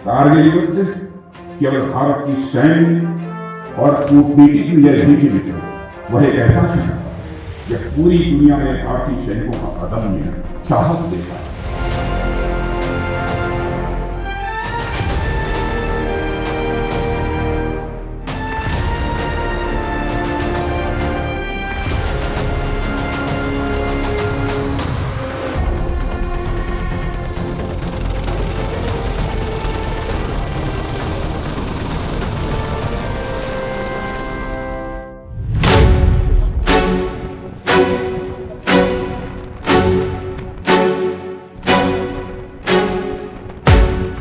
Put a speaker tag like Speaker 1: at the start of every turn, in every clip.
Speaker 1: कारगिल युद्ध केवल भारत की सैन्य और कूटनीतिक विजय ही की मित्र, वह एक ऐसा क्षण था जब पूरी दुनिया ने भारतीय सैनिकों का अदम्य साहस देखा।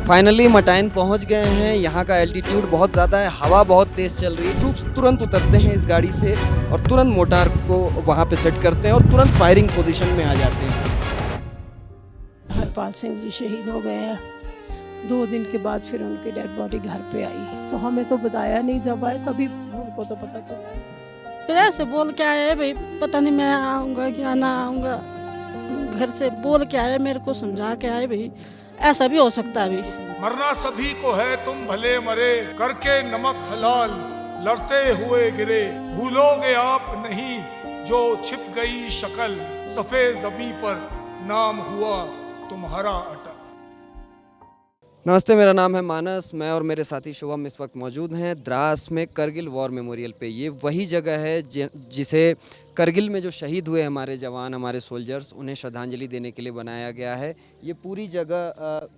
Speaker 2: फाइनली मटाइन पहुंच गए हैं। यहाँ का एल्टीट्यूड बहुत ज़्यादा है, हवा बहुत तेज़ चल रही है। ट्रूप्स तुरंत उतरते हैं इस गाड़ी से और तुरंत मोटार को वहाँ पे सेट करते हैं और तुरंत फायरिंग पोजीशन में आ जाते हैं।
Speaker 3: हरपाल सिंह जी शहीद हो गए हैं। 2 दिन के बाद फिर उनकी डेड बॉडी घर पे आई, तो हमें तो बताया नहीं, जब आए तभी उनको तो पता चला है।
Speaker 4: फिर ऐसे बोल के आए भाई, पता नहीं मैं आऊँगा क्या ना आऊँगा। घर से बोल के आए, मेरे को समझा के आए भाई ऐसा भी हो सकता है। अभी
Speaker 5: मरना सभी को है, तुम भले मरे, करके नमक हलाल लड़ते हुए गिरे। भूलोगे आप नहीं जो छिप गई शक्ल, सफेद ज़मीं पर नाम हुआ तुम्हारा अटल।
Speaker 2: नमस्ते, मेरा नाम है मानस। मैं और मेरे साथी शुभम इस वक्त मौजूद हैं द्रास में करगिल वॉर मेमोरियल पे। ये वही जगह है जिसे करगिल में जो शहीद हुए हमारे जवान, हमारे सोल्जर्स, उन्हें श्रद्धांजलि देने के लिए बनाया गया है। ये पूरी जगह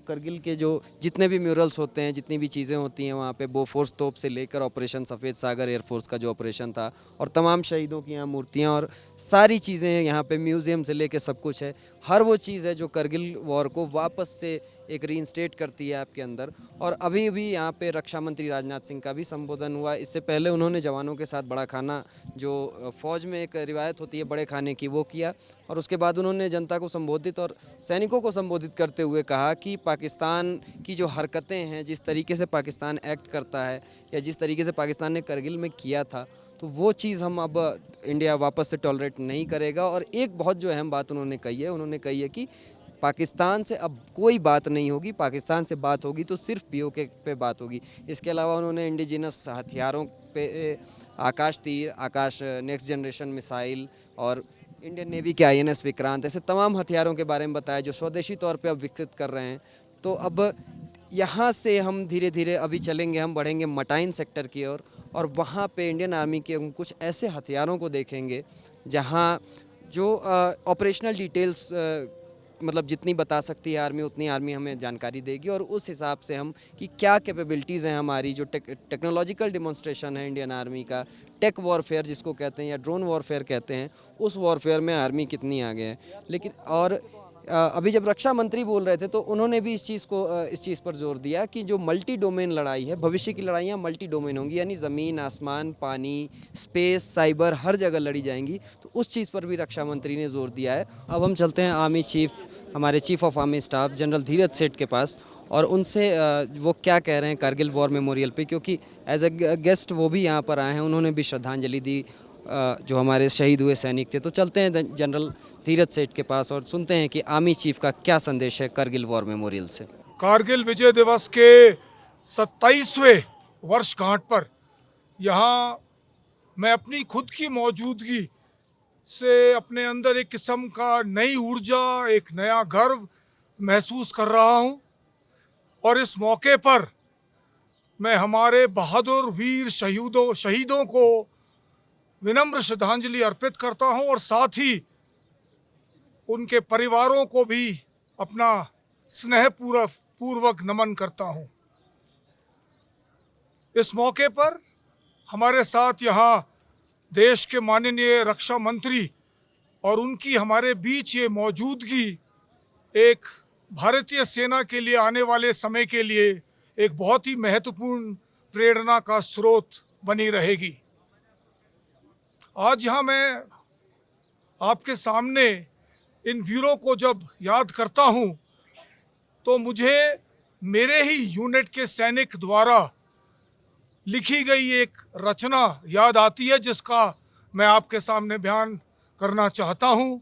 Speaker 2: करगिल के जो जितने भी म्यूरल्स होते हैं, जितनी भी चीज़ें होती हैं वहाँ पे, बोफोर्स तोप से लेकर ऑपरेशन सफ़ेद सागर एयरफोर्स का जो ऑपरेशन था और तमाम शहीदों की यहाँ मूर्तियाँ और सारी चीज़ें यहाँ पे, म्यूज़ियम से लेकर सब कुछ है। हर वो चीज़ है जो करगिल वॉर को वापस से एक रीइंस्टेट करती है आपके अंदर। और अभी भी यहाँ पे रक्षा मंत्री राजनाथ सिंह का भी संबोधन हुआ। इससे पहले उन्होंने जवानों के साथ बड़ा खाना, जो फ़ौज में एक रिवायत होती है बड़े खाने की, वो किया। और उसके बाद उन्होंने जनता को संबोधित और सैनिकों को संबोधित करते हुए कहा कि पाकिस्तान की जो हरकतें हैं, जिस तरीके से पाकिस्तान एक्ट करता है या जिस तरीके से पाकिस्तान ने करगिल में किया था, तो वो चीज़ हम अब इंडिया वापस से टॉलरेट नहीं करेगा। और एक बहुत जो अहम बात उन्होंने कही है कि पाकिस्तान से अब कोई बात नहीं होगी, पाकिस्तान से बात होगी तो सिर्फ पीओके पे बात होगी। इसके अलावा उन्होंने इंडिजिनस हथियारों पे, आकाश तीर, आकाश नेक्स्ट जनरेशन मिसाइल और इंडियन नेवी के INS विक्रांत, ऐसे तमाम हथियारों के बारे में बताया जो स्वदेशी तौर पे अब विकसित कर रहे हैं। तो अब यहाँ से हम धीरे धीरे अभी चलेंगे, हम बढ़ेंगे मटाइन सेक्टर की ओर और वहाँ पे इंडियन आर्मी के कुछ ऐसे हथियारों को देखेंगे जहाँ जो ऑपरेशनल डिटेल्स, मतलब जितनी बता सकती है आर्मी, उतनी आर्मी हमें जानकारी देगी और उस हिसाब से हम कि क्या कैपेबिलिटीज़ हैं हमारी, जो टेक्नोलॉजिकल डिमॉन्स्ट्रेशन है इंडियन आर्मी का, टेक वॉरफेयर जिसको कहते हैं या ड्रोन वॉरफेयर कहते हैं, उस वॉरफेयर में आर्मी कितनी आगे है। लेकिन और अभी जब रक्षा मंत्री बोल रहे थे तो उन्होंने भी इस चीज़ पर जोर दिया कि जो मल्टी डोमेन लड़ाई है, भविष्य की लड़ाइयाँ मल्टी डोमेन होंगी, यानी ज़मीन, आसमान, पानी, स्पेस, साइबर, हर जगह लड़ी जाएंगी। तो उस चीज़ पर भी रक्षा मंत्री ने जोर दिया है। अब हम चलते हैं आर्मी चीफ, हमारे chief of army staff general Dheeraj Seth के पास और उनसे वो क्या कह रहे हैं कारगिल वॉर मेमोरियल पे, क्योंकि एज अ गेस्ट वो भी यहाँ पर आए हैं, उन्होंने भी श्रद्धांजलि दी जो हमारे शहीद हुए सैनिक थे। तो चलते हैं जनरल धीरज सेठ के पास और सुनते हैं कि आर्मी चीफ का क्या संदेश है करगिल वॉर मेमोरियल से।
Speaker 5: कारगिल विजय दिवस के 27वें वर्षगांठ पर यहाँ मैं अपनी खुद की मौजूदगी से अपने अंदर एक किस्म का नई ऊर्जा, एक नया गर्व महसूस कर रहा हूँ। और इस मौके पर मैं हमारे बहादुर वीर शहीदों को विनम्र श्रद्धांजलि अर्पित करता हूँ और साथ ही उनके परिवारों को भी अपना स्नेहपूर्वक नमन करता हूँ। इस मौके पर हमारे साथ यहाँ देश के माननीय रक्षा मंत्री और उनकी हमारे बीच ये मौजूदगी एक भारतीय सेना के लिए आने वाले समय के लिए एक बहुत ही महत्वपूर्ण प्रेरणा का स्रोत बनी रहेगी। आज यहाँ मैं आपके सामने इन वीरों को जब याद करता हूँ तो मुझे मेरे ही यूनिट के सैनिक द्वारा लिखी गई एक रचना याद आती है, जिसका मैं आपके सामने बयान करना चाहता हूँ।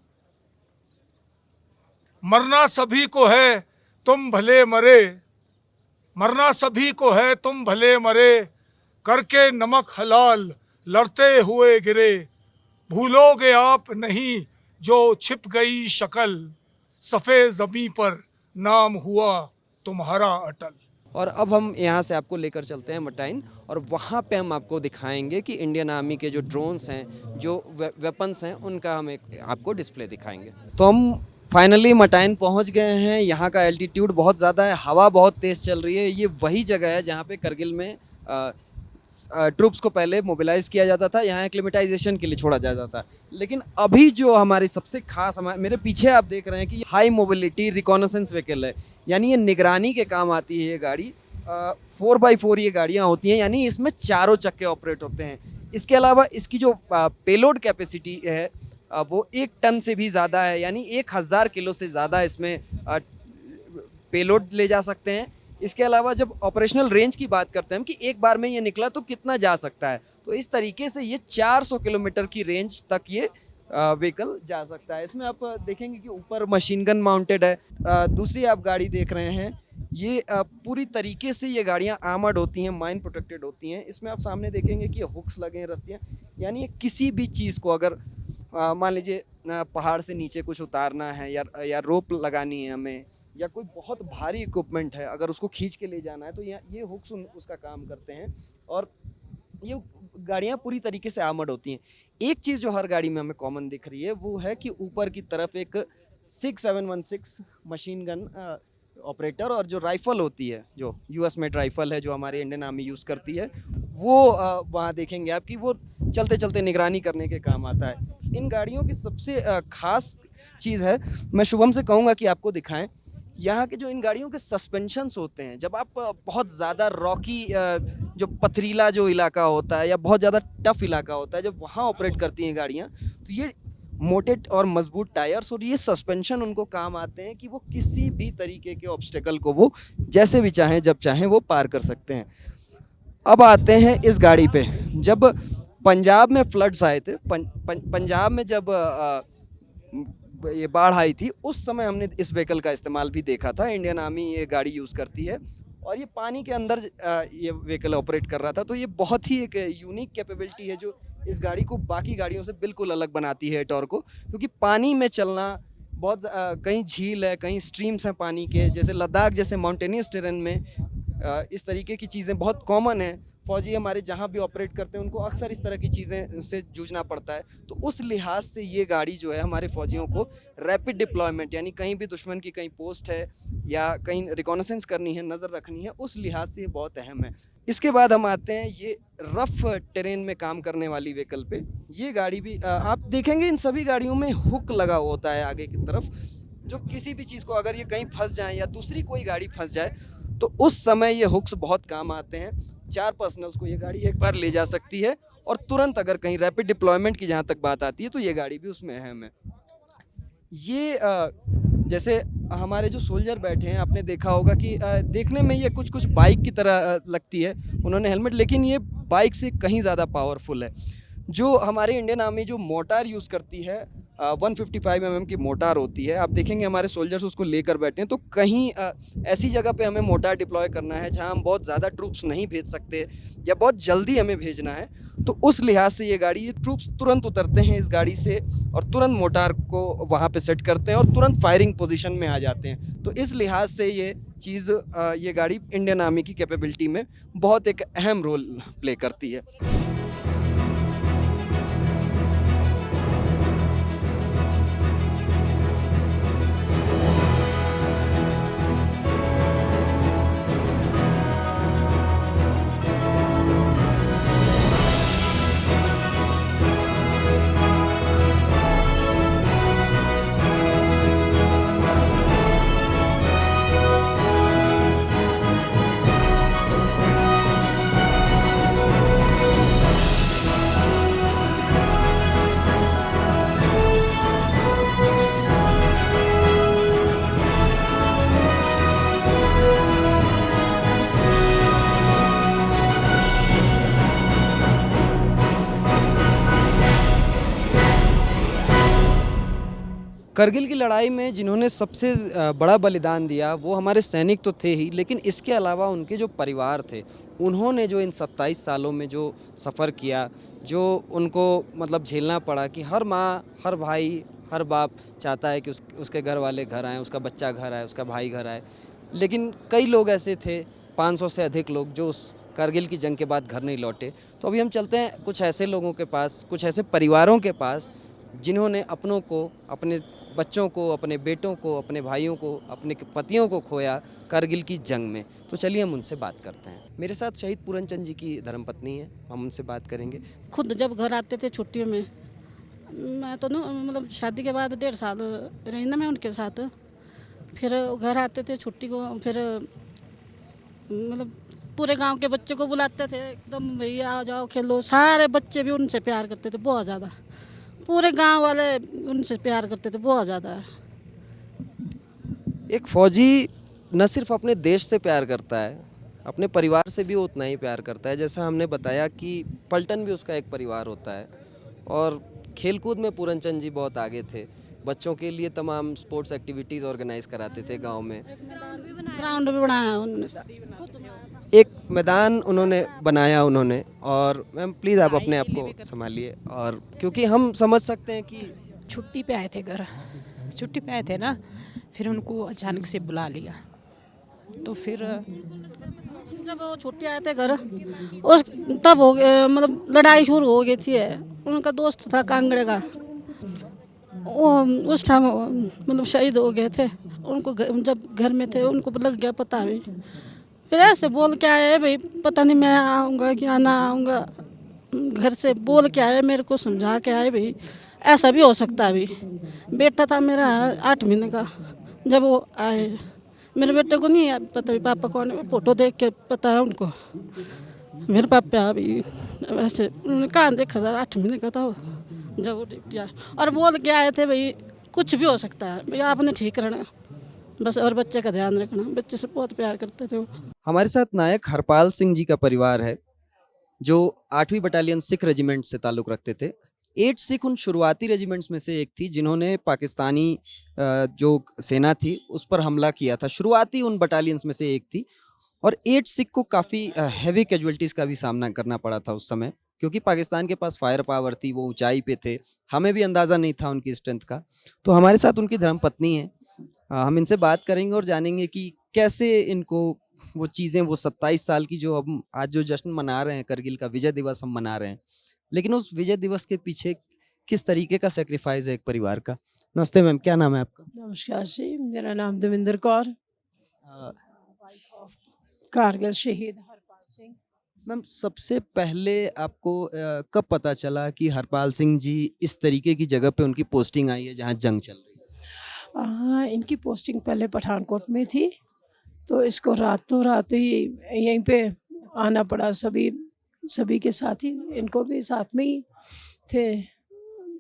Speaker 5: मरना सभी को है, तुम भले मरे, मरना सभी को है तुम भले मरे, करके नमक हलाल लड़ते हुए गिरे, भूलोगे आप नहीं जो छिप गई शक्ल, सफ़ेद ज़मीं पर नाम हुआ तुम्हारा अटल।
Speaker 2: और अब हम यहाँ से आपको लेकर चलते हैं मटाइन, और वहाँ पे हम आपको दिखाएंगे कि इंडियन आर्मी के जो ड्रोन्स हैं, जो वेपन्स हैं, उनका हम एक आपको डिस्प्ले दिखाएंगे। तो हम फाइनली मटाइन पहुँच गए हैं। यहाँ का एल्टीट्यूड बहुत ज़्यादा है, हवा बहुत तेज़ चल रही है। ये वही जगह है जहाँ पे करगिल में ट्रूप्स को पहले मोबिलाइज़ किया जाता था, यहाँ एक्लिमेटाइजेशन के लिए छोड़ा जाता था। लेकिन अभी जो हमारी सबसे खास, मेरे पीछे आप देख रहे हैं कि हाई मोबिलिटी रिकॉनेसेंस व्हीकल है, यानी ये निगरानी के काम आती है। ये गाड़ी 4x4 ये गाड़ियाँ होती हैं, यानी इसमें चारों चक्के ऑपरेट होते हैं। इसके अलावा इसकी जो पेलोड कैपेसिटी है वो 1 टन से भी ज़्यादा है, यानी 1000 किलो से ज़्यादा इसमें पेलोड ले जा सकते हैं। इसके अलावा जब ऑपरेशनल रेंज की बात करते हैं हम कि एक बार में ये निकला तो कितना जा सकता है, तो इस तरीके से ये 400 किलोमीटर की रेंज तक ये व्हीकल जा सकता है। इसमें आप देखेंगे कि ऊपर मशीन गन माउंटेड है। दूसरी आप गाड़ी देख रहे हैं, ये पूरी तरीके से ये गाड़ियाँ आर्मर्ड होती हैं, माइन प्रोटेक्टेड होती हैं। इसमें आप सामने देखेंगे कि हुक्स लगे हैं, रस्सियाँ, यानी किसी भी चीज़ को अगर मान लीजिए पहाड़ से नीचे कुछ उतारना है या रोप लगानी है हमें, या कोई बहुत भारी इक्विपमेंट है अगर उसको खींच के ले जाना है, तो ये हुक्स उसका काम करते हैं। और ये गाड़ियाँ पूरी तरीके से आर्मर्ड होती हैं। एक चीज़ जो हर गाड़ी में हमें कॉमन दिख रही है वो है कि ऊपर की तरफ एक 6716 मशीन गन ऑपरेटर, और जो राइफ़ल होती है, जो US मेड राइफ़ल है, जो हमारे इंडियन आर्मी यूज़ करती है, वो वहाँ देखेंगे आप कि वो चलते चलते निगरानी करने के काम आता है। इन गाड़ियों की सबसे ख़ास चीज़ है, मैं शुभम से कहूँगा कि आपको दिखाएं, यहाँ के जो इन गाड़ियों के सस्पेंशंस होते हैं। जब आप बहुत ज़्यादा रॉकी, जो पथरीला जो इलाका होता है या बहुत ज़्यादा टफ इलाका होता है, जब वहाँ ऑपरेट करती हैं गाड़ियाँ, तो ये मोटे और मजबूत टायर्स और ये सस्पेंशन उनको काम आते हैं कि वो किसी भी तरीके के ऑब्स्टेकल को वो जैसे भी चाहें, जब चाहें, वो पार कर सकते हैं। अब आते हैं इस गाड़ी पे। जब पंजाब में फ्लड्स आए थे, पंजाब में जब ये बाढ़ आई थी, उस समय हमने इस व्हीकल का इस्तेमाल भी देखा था। इंडियन आर्मी ये गाड़ी यूज़ करती है और ये पानी के अंदर ये व्हीकल ऑपरेट कर रहा था। तो ये बहुत ही एक यूनिक कैपेबिलिटी है जो इस गाड़ी को बाकी गाड़ियों से बिल्कुल अलग बनाती है एटॉर को, क्योंकि पानी में चलना बहुत कहीं झील है, कहीं स्ट्रीम्स हैं पानी के, जैसे लद्दाख जैसे माउंटेनियस टेरेन में इस तरीके की चीज़ें बहुत कॉमन है। फौजी हमारे जहाँ भी ऑपरेट करते हैं उनको अक्सर इस तरह की चीज़ें से जूझना पड़ता है। तो उस लिहाज से ये गाड़ी जो है हमारे फौजियों को रैपिड डिप्लॉयमेंट, यानी कहीं भी दुश्मन की कहीं पोस्ट है या कहीं रिकॉनेसेंस करनी है, नज़र रखनी है, उस लिहाज से ये बहुत अहम है। इसके बाद हम आते हैं ये रफ़ टेरेन में काम करने वाली व्हीकल पे। ये गाड़ी भी आप देखेंगे इन सभी गाड़ियों में हुक लगा होता है आगे की तरफ, जो किसी भी चीज़ को अगर ये कहीं फंस जाए या दूसरी कोई गाड़ी फंस जाए तो उस समय ये हुक्स बहुत काम आते हैं। 4 पर्सनल्स को ये गाड़ी एक बार ले जा सकती है और तुरंत अगर कहीं रैपिड डिप्लॉयमेंट की जहाँ तक बात आती है तो ये गाड़ी भी उसमें अहम है। ये जैसे हमारे जो सोल्जर बैठे हैं, आपने देखा होगा कि देखने में ये कुछ बाइक की तरह लगती है, उन्होंने हेलमेट, लेकिन ये बाइक से कहीं ज़्यादा पावरफुल है। जो हमारे इंडियन आर्मी जो मोटार यूज़ करती है 155 mm की मोटार होती है, आप देखेंगे हमारे सोल्जर्स उसको लेकर बैठे हैं। तो कहीं ऐसी जगह पे हमें मोटार डिप्लॉय करना है जहां हम बहुत ज़्यादा ट्रूप्स नहीं भेज सकते या बहुत जल्दी हमें भेजना है, तो उस लिहाज से ये गाड़ी, ये ट्रूप्स तुरंत उतरते हैं इस गाड़ी से और तुरंत मोटार को वहाँ पे सेट करते हैं और तुरंत फायरिंग पोजीशन में आ जाते हैं। तो इस लिहाज से ये चीज़, ये गाड़ी इंडियन आर्मी की कैपेबिलिटी में बहुत एक अहम रोल प्ले करती है। करगिल की लड़ाई में जिन्होंने सबसे बड़ा बलिदान दिया वो हमारे सैनिक तो थे ही, लेकिन इसके अलावा उनके जो परिवार थे, उन्होंने जो इन 27 सालों में जो सफ़र किया, जो उनको मतलब झेलना पड़ा कि हर माँ, हर भाई, हर बाप चाहता है कि उसके घर वाले घर आएँ, उसका बच्चा घर आए, उसका भाई घर आए। लेकिन कई लोग ऐसे थे, 500 से अधिक लोग, जो उस कारगिल की जंग के बाद घर नहीं लौटे। तो अभी हम चलते हैं कुछ ऐसे लोगों के पास, कुछ ऐसे परिवारों के पास जिन्होंने अपनों को, अपने बच्चों को, अपने बेटों को, अपने भाइयों को, अपने पतियों को खोया कारगिल की जंग में। तो चलिए हम उनसे बात करते हैं। मेरे साथ शहीद पूरनचंद जी की धर्मपत्नी है, हम उनसे बात करेंगे।
Speaker 4: खुद जब घर आते थे छुट्टियों में, मैं तो ना मतलब शादी के बाद 1.5 साल रही ना मैं उनके साथ। फिर घर आते थे छुट्टी को, फिर मतलब पूरे गांव के बच्चे को बुलाते थे, एकदम भैया आ जाओ खेलो। सारे बच्चे भी उनसे प्यार करते थे बहुत ज़्यादा, पूरे गांव वाले उनसे प्यार करते थे बहुत ज़्यादा।
Speaker 2: एक फौजी न सिर्फ अपने देश से प्यार करता है, अपने परिवार से भी वो उतना ही प्यार करता है। जैसा हमने बताया कि पलटन भी उसका एक परिवार होता है। और खेलकूद में पूरनचंद जी बहुत आगे थे, बच्चों के लिए तमाम स्पोर्ट्स एक्टिविटीज़ ऑर्गेनाइज कराते थे गांव में।
Speaker 4: ग्राउंड भी बनाया उन्होंने,
Speaker 2: एक मैदान उन्होंने बनाया उन्होंने। और मैम प्लीज़ आप अपने आप को संभालिए, और क्योंकि हम समझ सकते हैं कि
Speaker 3: छुट्टी पे आए थे घर, छुट्टी पे आए थे ना, फिर उनको अचानक से बुला लिया। तो फिर
Speaker 4: जब वो छुट्टी आए थे घर, उस तब हो गया मतलब लड़ाई शुरू हो गई थी। उनका दोस्त था कांगड़े का, वो उस टाइम मतलब शहीद हो गए थे। उनको जब घर में थे उनको लग गया पता भी। फिर ऐसे बोल के आए भाई, पता नहीं मैं आऊँगा क्या ना आऊँगा। घर से बोल के आए, मेरे को समझा के आए भाई ऐसा भी हो सकता है। अभी बेटा था मेरा 8 महीने का जब वो आए। मेरे बेटे को नहीं पता भी पापा कौन है, फोटो देख के पता है उनको मेरे पापा। अभी वैसे उन्होंने कहाँ देखा था, 8 महीने का था वो जब वो ड्यूटी आए। और बोल के आए थे भाई कुछ भी हो सकता है, भैया आपने ठीक रहना बस, और बच्चे का ध्यान रखना। बच्चे से बहुत प्यार करते थे वो।
Speaker 2: हमारे साथ नायक हरपाल सिंह जी का परिवार है, जो 8वीं बटालियन सिख रेजिमेंट से ताल्लुक़ रखते थे। 8 सिख उन शुरुआती रेजिमेंट्स में से एक थी जिन्होंने पाकिस्तानी जो सेना थी उस पर हमला किया था। शुरुआती उन बटालियंस में से एक थी। और 8 सिख को काफ़ी हैवी कैजुअल्टीज़ का भी सामना करना पड़ा था उस समय, क्योंकि पाकिस्तान के पास फायर पावर थी, वो ऊंचाई पे थे, हमें भी अंदाज़ा नहीं था उनकी स्ट्रेंथ का। तो हमारे साथ उनकी धर्मपत्नी है, हम इनसे बात करेंगे और जानेंगे कि कैसे इनको वो चीज़ें, वो 27 साल की जो हम आज जो जश्न मना रहे हैं, करगिल का विजय दिवस हम मना रहे हैं, लेकिन उस विजय दिवस के पीछे किस तरीके का सेक्रीफाइस है एक परिवार का। नमस्ते मैम, क्या नाम है आपका?
Speaker 3: नमस्कार जी, मेरा नाम देविंदर कौर, कारगिल शहीद हरपाल सिंह।
Speaker 2: मैम सबसे पहले आपको कब पता चला कि हरपाल सिंह जी इस तरीके की जगह पे उनकी पोस्टिंग आई है जहाँ जंग चल रही है?
Speaker 3: इनकी पोस्टिंग पहले पठानकोट में थी, तो इसको रातों रात ही यहीं पे आना पड़ा। सभी के साथ ही, इनको भी साथ में ही थे,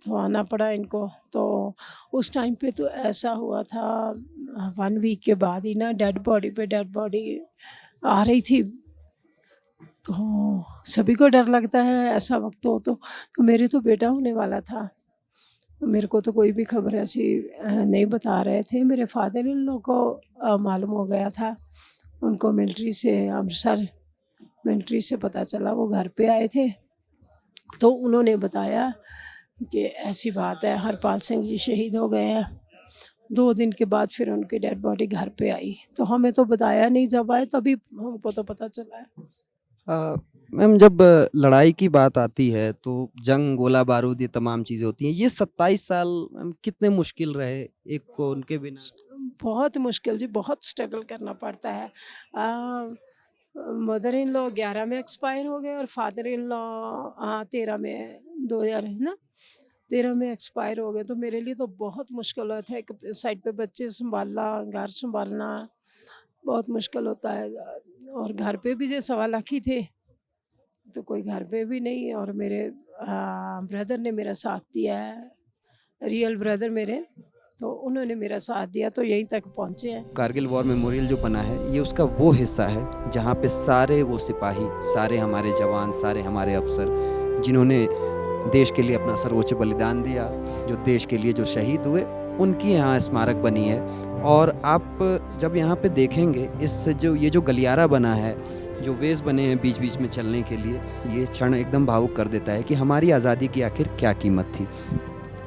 Speaker 3: तो आना पड़ा इनको। तो उस टाइम पे तो ऐसा हुआ था, 1 वीक के बाद ही ना डेड बॉडी आ रही थी। तो सभी को डर लगता है ऐसा वक्त हो तो मेरे तो बेटा होने वाला था। मेरे को तो कोई भी खबर ऐसी नहीं बता रहे थे। मेरे फादर इन लोग को मालूम हो गया था, उनको मिलिट्री से, अमृतसर मिलिट्री से पता चला। वो घर पे आए थे तो उन्होंने बताया कि ऐसी बात है, हरपाल सिंह जी शहीद हो गए हैं। 2 दिन के बाद फिर उनकी डेड बॉडी घर पे आई। तो हमें तो बताया नहीं, जब आए तभी हमको तो पता चला है।
Speaker 2: मैम जब लड़ाई की बात आती है तो जंग, गोला बारूद, ये तमाम चीज़ें होती हैं। ये 27 साल मैम कितने मुश्किल रहे एक को उनके बिना?
Speaker 3: बहुत मुश्किल जी, बहुत स्ट्रगल करना पड़ता है। मदर इन लॉ 11 में एक्सपायर हो गए और फादर इन लॉ 13 में 2000 है ना 13 में एक्सपायर हो गए। तो मेरे लिए तो बहुत मुश्किल होता है। एक साइड पे बच्चे संभालना, घर संभालना बहुत मुश्किल होता है। और घर पे भी जो 1.25 लाख ही थे, तो कोई घर पे भी नहीं। और मेरे ब्रदर ने मेरा साथ दिया है, रियल ब्रदर मेरे, तो उन्होंने मेरा साथ दिया, तो यहीं तक पहुँचे हैं।
Speaker 2: कारगिल वॉर मेमोरियल जो बना है, ये उसका वो हिस्सा है जहाँ पे सारे वो सिपाही, सारे हमारे जवान, सारे हमारे अफसर जिन्होंने देश के लिए अपना सर्वोच्च बलिदान दिया, जो देश के लिए जो शहीद हुए, उनकी यहाँ स्मारक बनी है। और आप जब यहाँ पे देखेंगे ये जो गलियारा बना है, जो वेज बने हैं बीच बीच में चलने के लिए, ये क्षण एकदम भावुक कर देता है कि हमारी आज़ादी की आखिर क्या कीमत थी।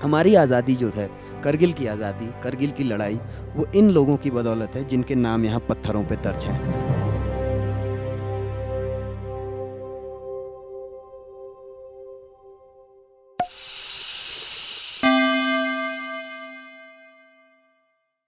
Speaker 2: हमारी आज़ादी जो है, करगिल की आज़ादी, करगिल की लड़ाई, वो इन लोगों की बदौलत है जिनके नाम यहाँ पत्थरों पे दर्ज हैं।